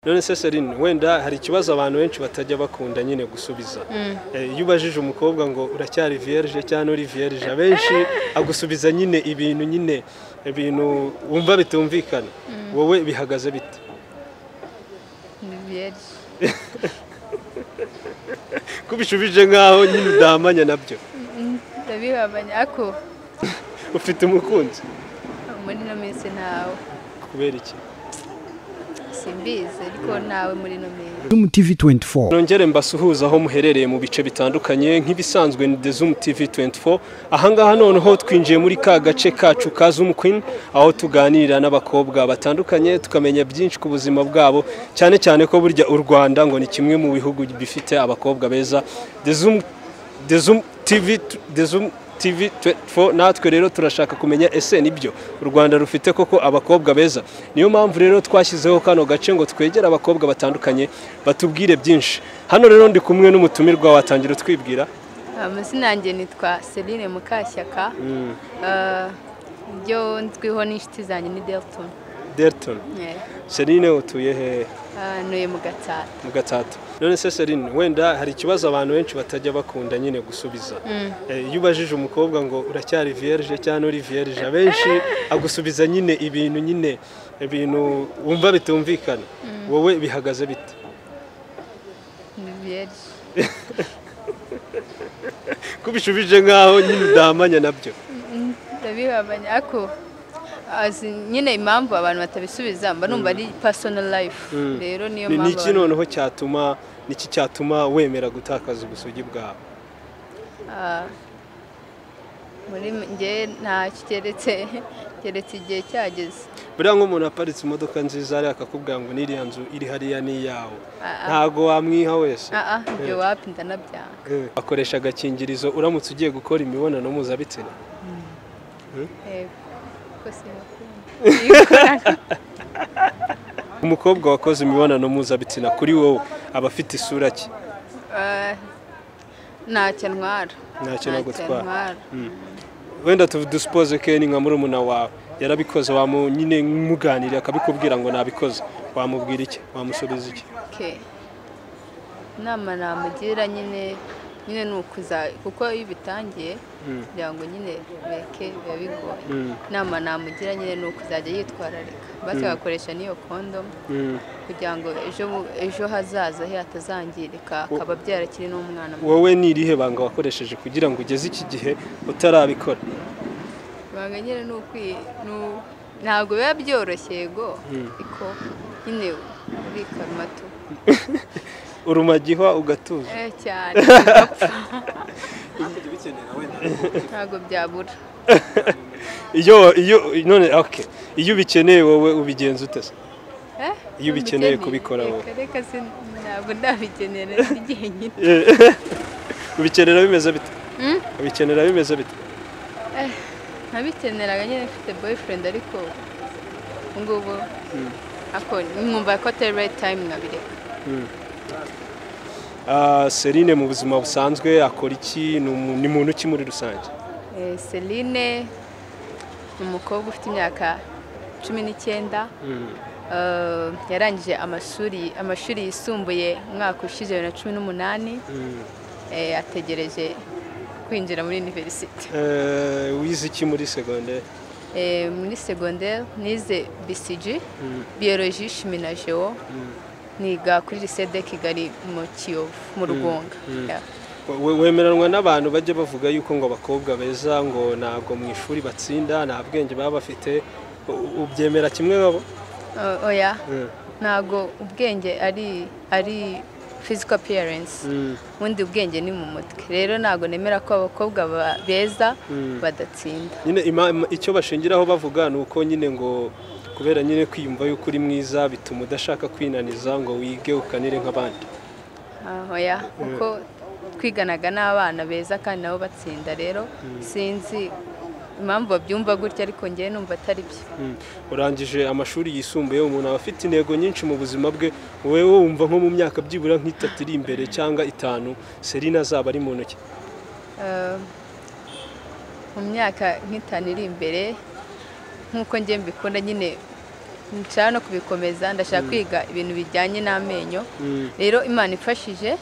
none se Celine wenda hari ikibazo abantu benshi batajya bakunda nyine gusubiza iyo ubajije umukobwa ngo uracyari vierge cyangwa uri vierge abenshi agusubiza nyine ibintu wumva bitumvikana wowe bihagaze bite vierge kubishubije nkaho nyine udahamanya nabyo ndabihabanya ako ufite umukunzi muri no minsi nawe kubera iki simbizi ariko nawe muri no minsi ZOOM TV24 nongere mbasuhuza aho muherereye mu bice bitandukanye nk'ibisanzwe ni ZOOM TV24 ahangaha noneho twinjiye muri ka gace kacu ka ZOOM Queen aho tuganira n'abakobwa batandukanye tukamenya byinshi ku buzima bwabo cyane cyane ko burya u Rwanda ngo ni kimwe mu bihugu bifite abakobwa beza ZOOM TV24 natwe rero turashaka kumenya ese nibyo u Rwanda rufite koko abakobwa beza niyo mpamvu rero twashyizeho kano gace ngo twegera abakobwa batandukanye batubwire byinshi hano rero ndi kumwe n'umutumirwa watangira twibwira amazina yanjye nitwa Celine Mukashyaka byo nzwiho n'inshuti zanjye ni Delton Celine utuye he nuye mu Gatsata none se Celine wenda hari ikibazo abantu benshi batajya bakunda nyine gusubiza iyo ubajije umukobwa ngo uracyari vierge cyangwa uri vierge abenshi agusubiza nyine ibintu wumva bitumvikana wowe bihagaze bite vierge kubishubije nkaho nyine udahamanya nabyo ndabihabanya ako nyine impamvu abantu batabisubiza mba numva ari personal life rero niyo mpamvu niki noneho cyatuma wemera gutakaza ubusugi bwawe muri nge nta keretse igihe cyageze buriya nk'umuntu aparitse imodoka nziza ari akakubwira ngo n'iriya nzu iri hariya n'iyawe ntago wamwiha wese ibyo wapi ndanabyanga akoresha agakingirizo uramutse ugiye gukora imibonano mpuzabitsina umukobwa wakoze imibonano mpuzabitsina kuri wowe aba afite isura ki ntacyo ntwara wenda dusupoze ke ni nka murumuna wawe yarabikoze nyine muganira akabikubwira ngo nabikoze wamubwira iki wamusubiza iki inama namugira nyine ni ukuza kuko iyo bitangiye kugira ngo nyine beke biba bigoye inama namugira nyine ni ukuzajya yitwararika basi agakoresha n'iyo kondomu kugira ngo ejo hazaza he hatazangirika akaba byarakiri n'umwana wowe ni irihe banga wakoresheje kugira ngo ugeze iki gihe utarabikora banga nyine ntabwo biba byoroshye yego ariko nyine urikarumatu urumagihwa ugatuza cyane ntabwo byabura iyo ubikeneye wowe ubigenza ute se iyo ubikeneye kubikora wowe ntabwo ndabikenera igihe nyine ubikenera bimeze bite nabikeneraga nyine mfite boyfriend ariko ngubu mwumva ko atari right time nkabireka Celine mu buzima busanzwe akora iki ni muntu ki muri rusange Celine ni umukobwa ufite imyaka 19 yarangije amashuri yisumbuye umwaka ushize 2018 ategereje kwinjira muri university wize iki muri secondaire muri secondaire nize BCG biologie chimie na géo niga kuri lycée de Kigali mu Kiyovu mu Rugunga wemeranwa n'abantu bajye bavuga yuko ngo abakobwa beza ngo ntabwo mu ishuri batsinda nta bwenge baba bafite ubyemera kimwe babo oya ntabwo ubwenge ari physical appearance ubundi ubwenge ni mu mutwe rero ntabwo nemera ko abakobwa beza badatsinda nyine icyo bashingiraho bavuga ni uko nyine ngo kubera nyine kwiyumva yuko uri mwiza bituma udashaka kwinaniza ngo wige ukanire nk'abandi oya kuko twiganaga n'abana beza kandi nabo batsinda rero sinzi impamvu babyumva gutya ariko ngewe numva atari byo urangije amashuri yisumbuye umuntu aba afite intego nyinshi mu buzima bwe wowe wumva nko mu myaka byibura nk'itatu iri imbere cyangwa 5 Celine azaba ari mu ntoki mu myaka nk'itanu iri imbere nk'uko ngiye mbikunda nyine nshaka no kubikomeza ndashaka kwiga ibintu bijyanye n'amenyo rero Imana ifashije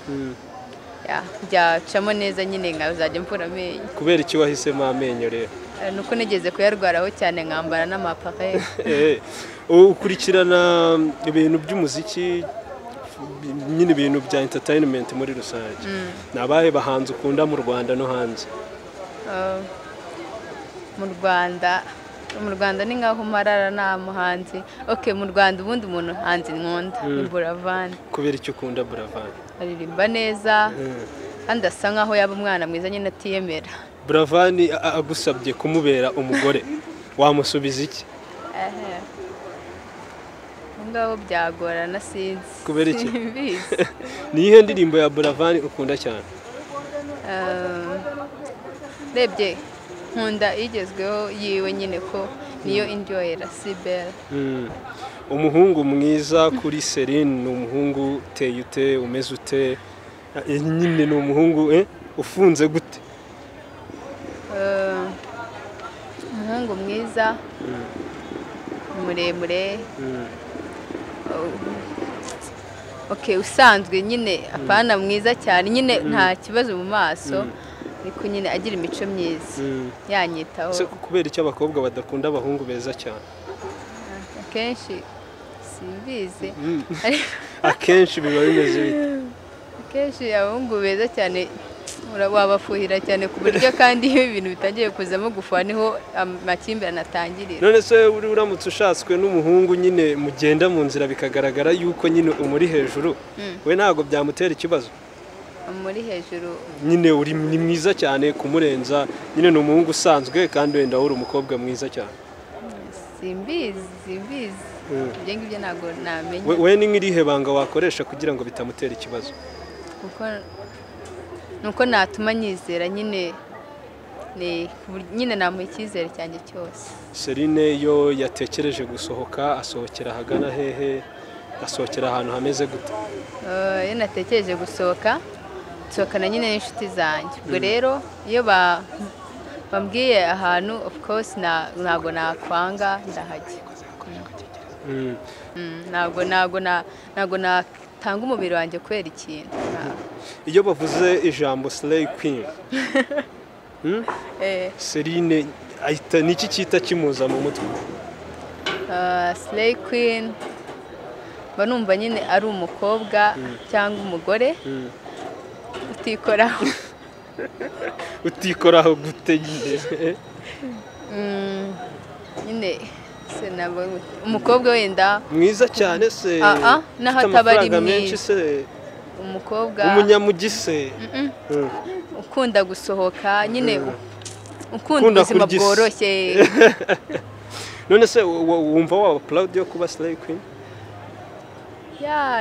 byacamo neza nyine nkazajya mvura amenyo. Kubera iki wahisemo amenyo rero? Nuko nigeze kuyarwaraho cyane nkambara n'amapare. Ukurikirana ibintu by'umuziki nyine ibintu bya entertainment muri rusange, nabahe bahanzi ukunda mu Rwanda no hanze? Mu Rwanda ni nkaho marara nta muhanzi. Mu Rwanda ubundi umuntu hanze nkunda ni Buravan. Kubera icyo ukunda Buravan? Aririmba neza kandi asa nkaho yaba umwana mwiza nyine atiyemera. Buravan agusabye kumubera umugore wamusubiza iki? Ngaho byagorana sinzi. Kubera iki? Ni ihe ndirimbo ya Buravan ukunda cyane? Rebye nkunda igezweho yiwe nyine ko niyo indyohera Sibel. Umuhungu mwiza kuri Celine ni umuhungu uteye ute, umeze ute? Nyine ni umuhungu ufunze gute? Umuhungu mwiza muremure usanzwe nyine apana mwiza cyane nyine nta kibazo mu maso ariko nyine agira imico myiza yanyitaho. Kubera icyo abakobwa badakunda abahungu beza cyane? Akenshi simbizi. Akenshi biba bimeze bite? Akenshi abahungu beza cyane wabafuhira cyane ku buryo kandi iyo ibintu bitangiye kuzamo gufuha niho amakimbirane atangirira. None se uramutse ushatswe n'umuhungu nyine mugenda mu nzira bikagaragara yuko nyine umuri hejuru, we ntabwo byamutera ikibazo? Muri hejuru nyine ni mwiza cyane kumurenza, nyine ni umuhungu usanzwe kandi wenda uri umukobwa mwiza cyane? Simbizi ibyo ngibyo ntabwo namenya. We ni nk'irihe banga wakoresha kugira ngo bitamutera ikibazo? nuko natuma nyizera nyine namuha icyizere cyanjye cyose. Celine iyo yatekereje gusohoka asohokera ahagana hehe? Asohokera ahantu hameze gute? Iyo natekereje gusohokana nyine n'inshuti zanjye. Ubwo rero iyo bambwiye ahantu of course ntabwo nakwanga ndahajya. Ntabwo natanga umubiri wanjye kubera ikintu. Iyo bavuze ijambo Slay Queen Celine ahita niki cyita kimuza mu mutwe? Slay Queen banumva nyine ari umukobwa cyangwa umugore utikoraho gute nyine umukobwa wenda mwiza cyane se naho ataba ari mwiza, umukobwa umunyamugise ukunda gusohoka nyine ukunda ubuzima bworoshye. None se wumva waba proud yo kuba Slay Queen?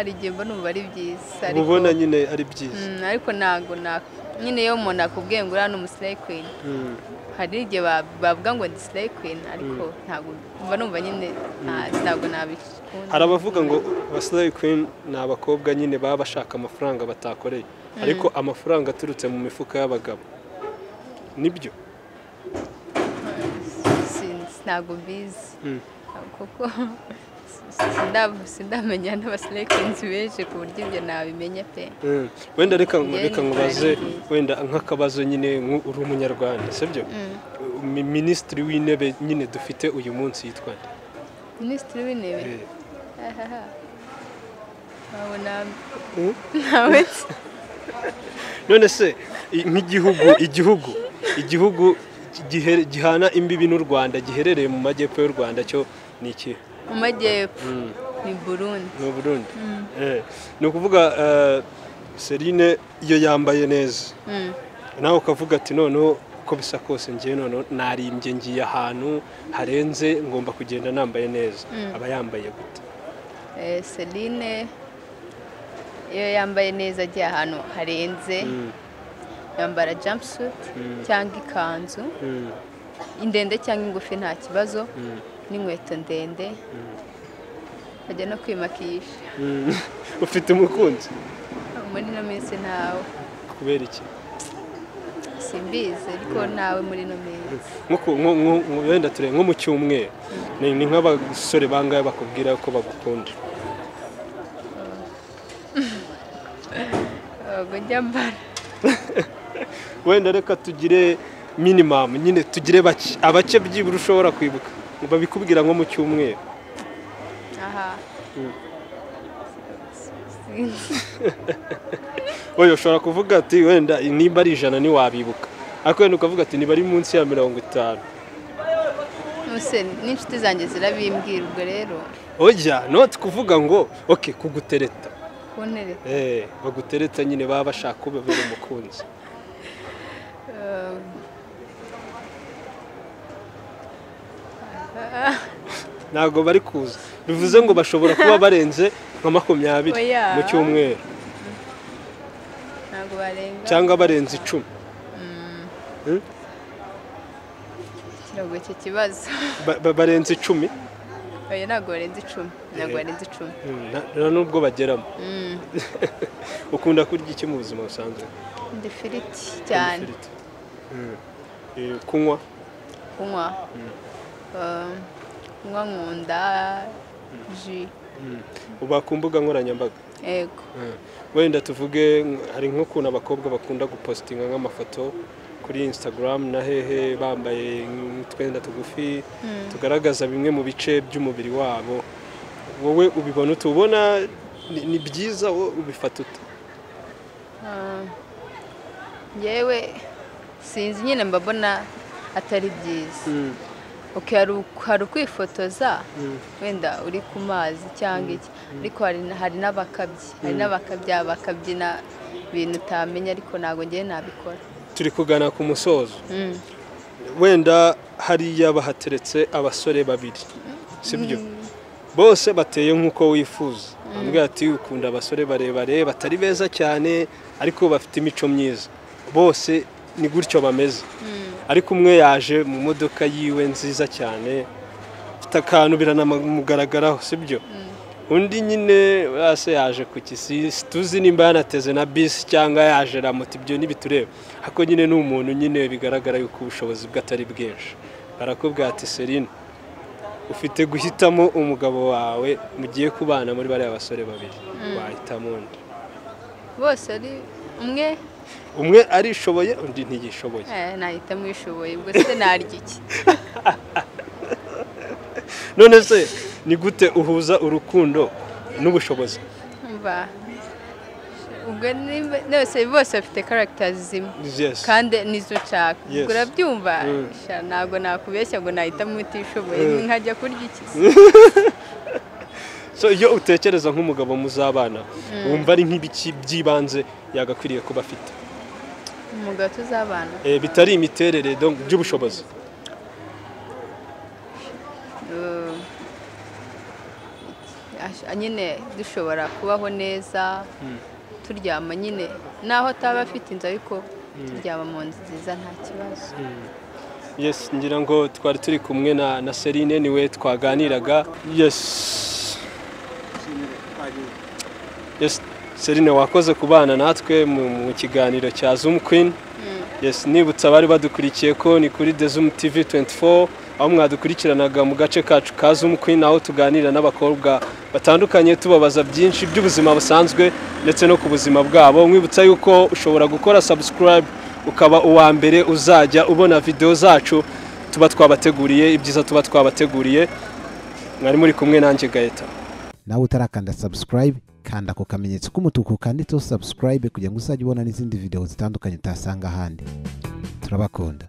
Rigimba numva ari byiza ariko ubona nyine ari byiza ariko ntago nyine iyo umuntu akubwiye ngo uri hano Slay Queen hari igihe bavuga ngo ndi Slay Queen ariko ntago numva nyine ntago nabikunda. Hari abavuga ngo ba Slay Queen ni abakobwa nyine baba bashaka amafaranga batakoreye ariko amafaranga aturutse mu mifuka y'abagabo, nibyo? Ntago bizi kuko sindamenya n'aba Slay Queens benshi ku buryo ibyo nabimenya pe. Wenda reka nkubaze wenda nk'akabazo nyine uri umunyarwanda sibyo? Minisitiri w'intebe nyine dufite uyu munsi yitwa nde? Minisitiri w'intebe nawe none se nk'igihugu gihana imbibi n'u Rwanda giherereye mu majyepfo y'u Rwanda cyo ni iki? Mu majyepfo ni Burundi. Ni Burundi. Ni ukuvuga Celine iyo yambaye neza nawe ukavuga ati noneho uko bisa kose ngiye noneho narimbye ngiye ahantu harenze ngomba kugenda nambaye neza, aba yambaye gute? Celine iyo yambaye neza agiye ahantu harenze yambara jumpsuit cyangwa ikanzu indende cyangwa ingufi nta kibazo n'inkweto ndende ajya no kwimakisha. Ufite umukunzi? Muri no minsi ntawe. Kubera iki? simbizi ariko nawe muri no mezi wenda ture nko mu cyumweru ni nk'abasore bangaye bakubwira ko bagukunda njya mbara wenda reka tugire minimum nyine tugire abake byibura ushobora kwibuka babikubwira nko mu cyumweru aha oya ushobora kuvuga ati wenda niba ari 100 ni wabibuka ariko wenda ukavuga ati niba ari munsi ya 50 nuse n'inshuti zanjye zirabimbwira ubwo rero oya not kuvuga ngo okay kugutereta kuntereta bagutereta nyine baba bashaka kubera umukunzi ntago bari kuza bivuze ngo bashobora kuba barenze nka 20 mu cyumweru ntago barenga cyangwa barenze 10 kirago cyo kibazo barenze 10 oya ntago barenze 10 ntago barenze 10 nubwo bageramo ukunda kurya iki mu buzima busanzwe ndifiriti cyane kunywa nkunda ji uba ku mbuga nkoranyambaga yego wenda tuvuge hari nk'ukuntu abakobwa bakunda gupostinga nk'amafoto kuri Instagram na hehe bambaye twenda tugufi tugaragaza bimwe mu bice by'umubiri wabo wowe ubibona utubona ni byiza ubifata ute yewe sinzi nyine mbabona atari byiza hari ukwifotoza wenda uri ku mazi cyangwa iki ariko hari n'abakabyi bakabyina ibintu utamenya ariko ntabwo ngiye nabikora turi kugana ku musozo wenda hariya bahateretse abasore babiri sibyo bose bateye nk'uko wifuza ambwira ati ukunda abasore barebare batari beza cyane ariko bafite imico myiza bose ni gutyo bameze ariko umwe yaje mu modoka yiwe nziza cyane afite akantu biranamugaragaraho sibyo undi nyine wase yaje ku kisi tuzi nimba yanateze na bisi cyangwa yaje na moto ibyo nibitureba ariko nyine ni umuntu nyine bigaragara yuko ubushobozi bw'atari bwinshi barakubwira ati Celine ufite guhitamo umugabo wawe mugiye kubana muri bari abasore babiri wahitamo undi bose ari umwe arishoboye undi ntigishoboye nahitamo ishoboye ubwo se narya iki none se ni gute uhuza urukundo n'ubushobozi ubwo bose bafite characters zimwe kandi nizo nshaka urabyumva ntabwo nakubeshya ngo nahitamo utishoboye nkajya kurya iki so iyo utekereza nk'umugabo muzabana wumva ari nk'ibiki byibanze yagakwiriye kuba afite umugabo tuzabana bitari imiterere by'ubushobozi nyine dushobora kubaho neza turyama nyine naho ataba afite inzu ariko turyama mu nzu nziza nta kibazo yes ngira ngo twari turi kumwe na Celine niwe twaganiraga yes Celine wakoze kubana natwe mu kiganiro cya Zoom Queen yes nibutsa bari badukurikiye ko ni kuri ZOOM TV24 aho mwadukurikiranaga mu gace kacu ka Zoom Queen aho tuganira n'abakobwa batandukanye tubabaza byinshi by'ubuzima busanzwe ndetse no ku buzima bwabo mwibutsa yuko ushobora gukora subscribe ukaba uwa mbere uzajya ubona video zacu tuba twabateguriye ibyiza tuba twabateguriye mwari muri kumwe nanjye Gaeta nawe utarakanda subscribe kanda ku kamenyetso k'umutuku kanditseho subscribe kugira ngo uzajye ubona n'izindi video zitandukanye utasanga ahandi turabakunda